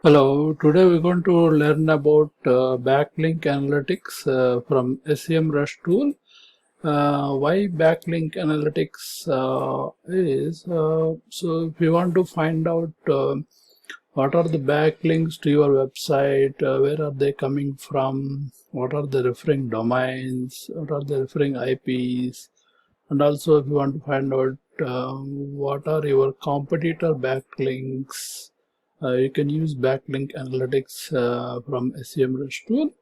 Hello, today we're going to learn about Backlink Analytics from SEMrush tool. Why Backlink Analytics so if you want to find out what are the backlinks to your website, where are they coming from, what are the referring domains, what are the referring IPs, and also if you want to find out what are your competitor backlinks, you can use Backlink Analytics from SEMrush tool.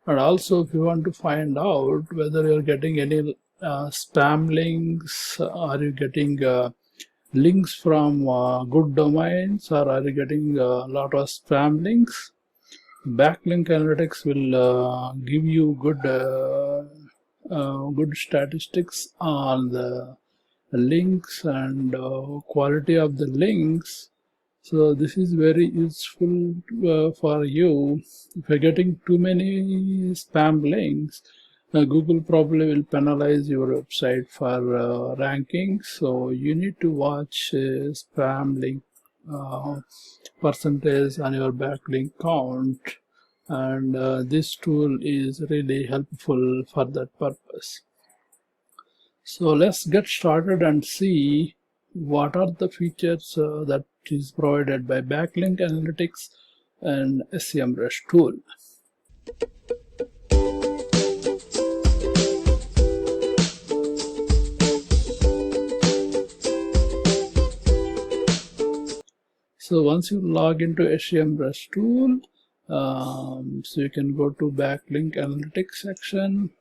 And also if you want to find out whether you're getting any spam links, are you getting links from good domains, or are you getting a lot of spam links, Backlink Analytics will give you good statistics on the links and quality of the links. So this is very useful for you. If you're getting too many spam links, Google probably will penalize your website for ranking. So you need to watch spam link percentage on your backlink count, and this tool is really helpful for that purpose. So let's get started and see what are the features that is provided by Backlink Analytics and SEMrush tool. So once you log into SEMrush tool, so you can go to Backlink Analytics section,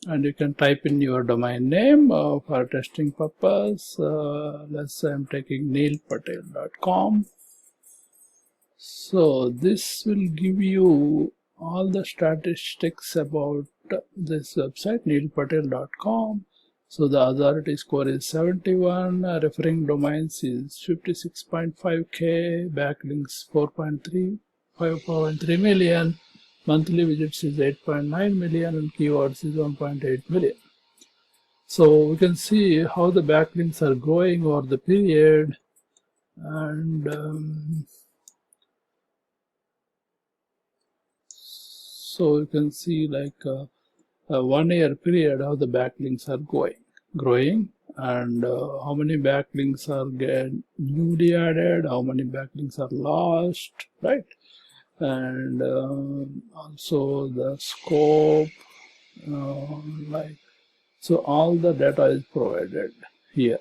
and you can type in your domain name for testing purpose. Let's say I'm taking neilpatel.com. So this will give you all the statistics about this website, neilpatel.com. So the authority score is 71, referring domains is 56.5k, backlinks 5.3 million, monthly visits is 8.9 million, and keywords is 1.8 million. So we can see how the backlinks are growing over the period, and so you can see like a 1 year period how the backlinks are growing, and how many backlinks are newly added, how many backlinks are lost, right? And also the scope, so all the data is provided here,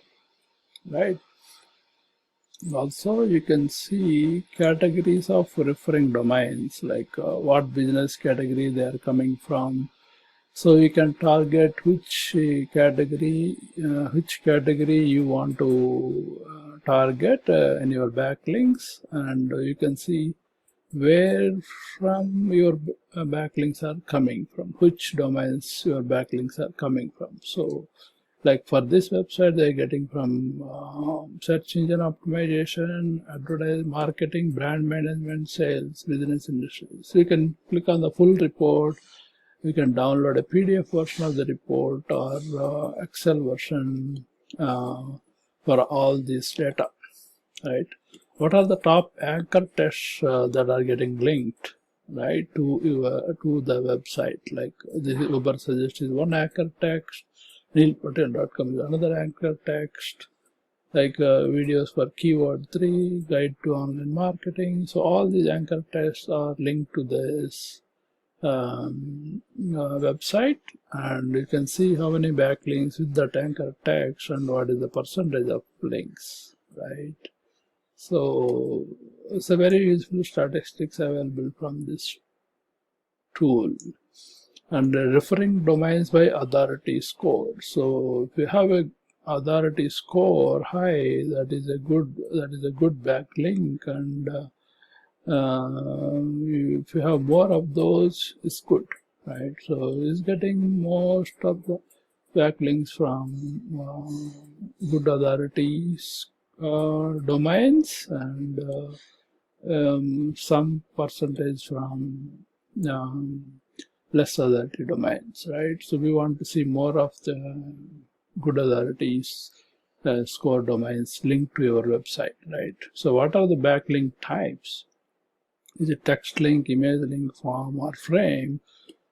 right? Also you can see categories of referring domains, like what business category they are coming from. So you can target which category you want to target in your backlinks, and you can see where from your backlinks are coming from, which domains your backlinks are coming from. So like for this website, they're getting from search engine optimization, advertising, marketing, brand management, sales, business industry. So you can click on the full report. You can download a PDF version of the report or Excel version for all this data, right? What are the top anchor tests that are getting linked, right, to the website? Like this Uber Suggest is one anchor text, neilpatel.com is another anchor text, like videos for keyword 3, guide to online marketing. So all these anchor texts are linked to this website, and you can see how many backlinks with that anchor text and what is the percentage of links, right? So it's a very useful statistics available from this tool. And referring domains by authority score. So if you have a authority score high, that is a good backlink, and if you have more of those, it's good, right? So it's getting most of the backlinks from good authorities domains, and some percentage from less authority domains, right? So we want to see more of the good authorities score domains linked to your website, right? So what are the backlink types? Is it text link, image link, form, or frame?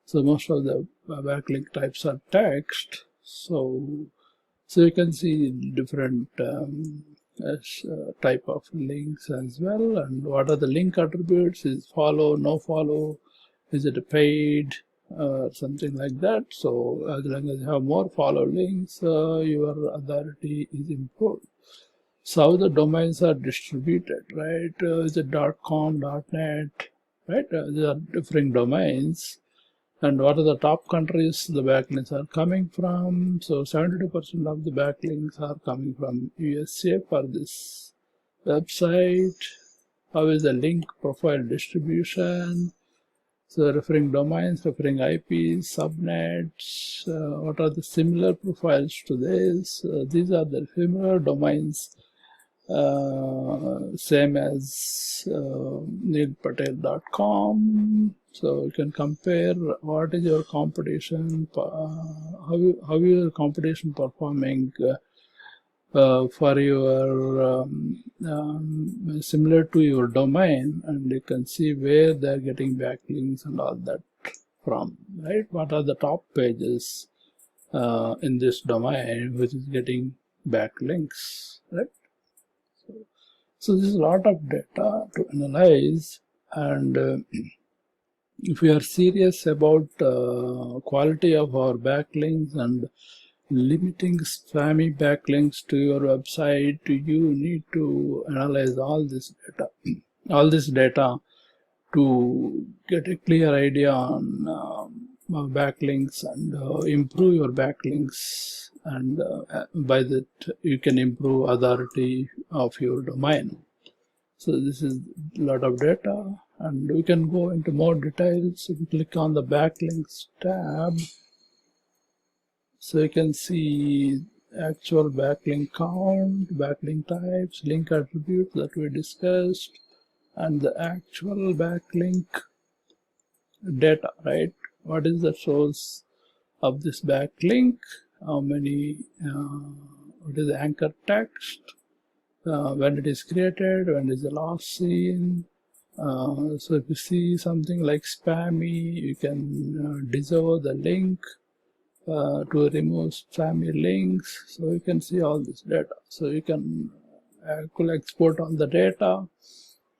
So most of the backlink types are text. So you can see different type of links as well. And what are the link attributes? Is follow, no follow? Is it a paid? Something like that. So as long as you have more follow links, your authority is improved. So how the domains are distributed, right? Is it .com, .net, right? These are different domains. And what are the top countries the backlinks are coming from? So 72% of the backlinks are coming from USA for this website. How is the link profile distribution? So referring domains, referring IPs, subnets, what are the similar profiles to this? These are the similar domains, same as neilpatel.com. So you can compare what is your competition, how your competition performing for your similar to your domain, and you can see where they're getting backlinks and all that from, right? What are the top pages in this domain which is getting backlinks, right? So this is a lot of data to analyze, and if we are serious about quality of our backlinks and limiting spammy backlinks to your website, you need to analyze all this data, to get a clear idea on backlinks and improve your backlinks, and by that you can improve authority of your domain. So this is a lot of data, and we can go into more details. If you click on the backlinks tab, so you can see actual backlink count, backlink types, link attributes that we discussed, and the actual backlink data, right? What is the source of this backlink? How many, what is the anchor text? When it is created, when is the last seen? So if you see something like spammy, you can disavow the link to remove spammy links. So you can see all this data. So you can export all the data.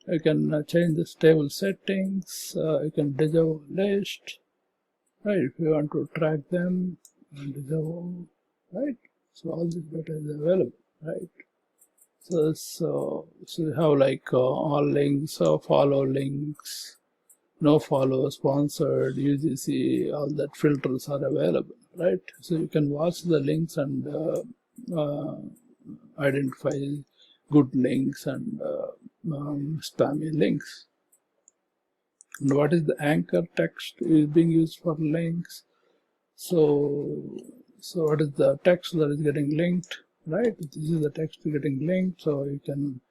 You can change the table settings. You can disavow list, right? If you want to track them, disavow, right? So all this data is available, right? So you have like all links, follow links, no follow, sponsored, UGC, all that filters are available, right? So you can watch the links and identify good links and spammy links. And what is the anchor text is being used for links? So what is the text that is getting linked, right? This is the text getting linked. So you can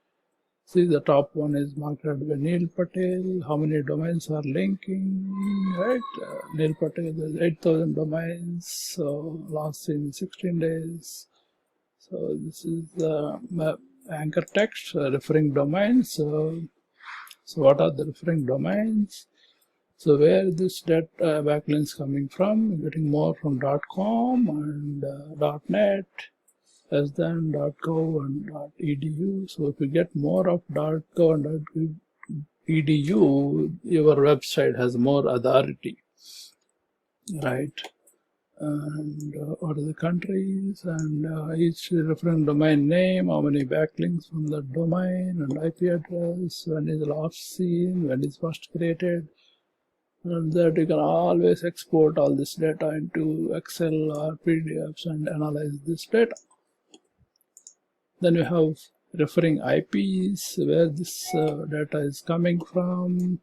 see the top one is marketed by Neil Patel. How many domains are linking, right? Neil Patel, there's 8,000 domains. So last in 16 days. So this is the anchor text referring domains. So what are the referring domains? So where this data backlinks coming from? Getting more from .com and .net, as then .gov and .edu. So if you get more of .gov and .edu, your website has more authority, right? And what are the countries, and each referring domain name, how many backlinks from the domain, and IP address, when is last seen, when is first created. And that you can always export all this data into Excel or PDFs and analyze this data. Then we have referring IPs, where this data is coming from,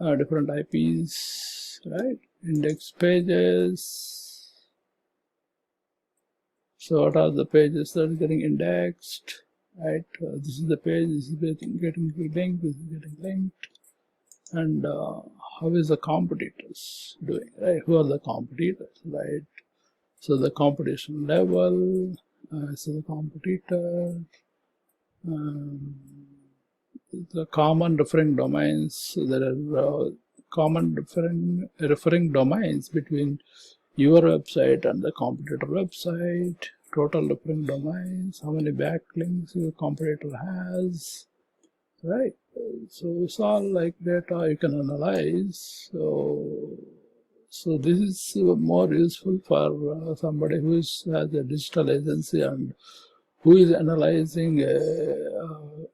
different IPs, right? Index pages. So what are the pages that are getting indexed, right? This is the page, this is getting linked, this is getting linked. And how is the competitors doing, right? Who are the competitors, right? So the competition level, as a competitor. The common referring domains, there are common referring domains between your website and the competitor website, total referring domains, how many backlinks your competitor has, right? So it's all like data you can analyze. So this is more useful for somebody who has a digital agency and who is analyzing a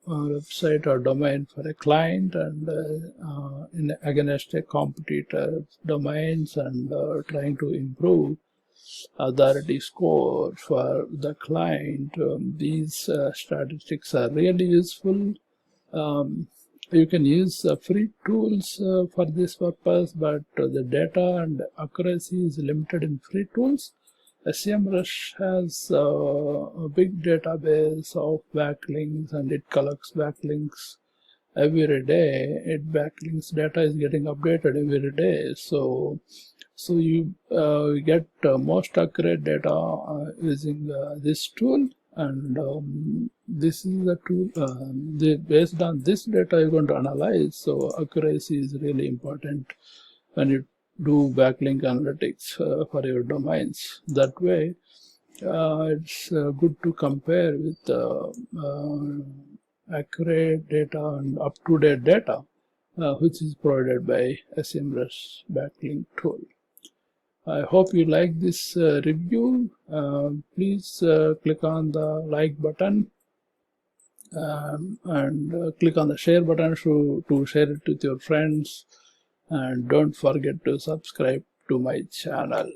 website or domain for a client and against a competitor domains and trying to improve authority score for the client. These statistics are really useful. You can use free tools for this purpose, but the data and accuracy is limited in free tools. SEMrush has a big database of backlinks and it collects backlinks every day. Backlinks data is getting updated every day. So you get most accurate data using this tool, and this is the tool. Based on this data, you're going to analyze. So accuracy is really important when you do backlink analytics for your domains. That way, it's good to compare with accurate data and up-to-date data, which is provided by SEMrush backlink tool. I hope you like this review. Please click on the like button and click on the share button to share it with your friends. And don't forget to subscribe to my channel.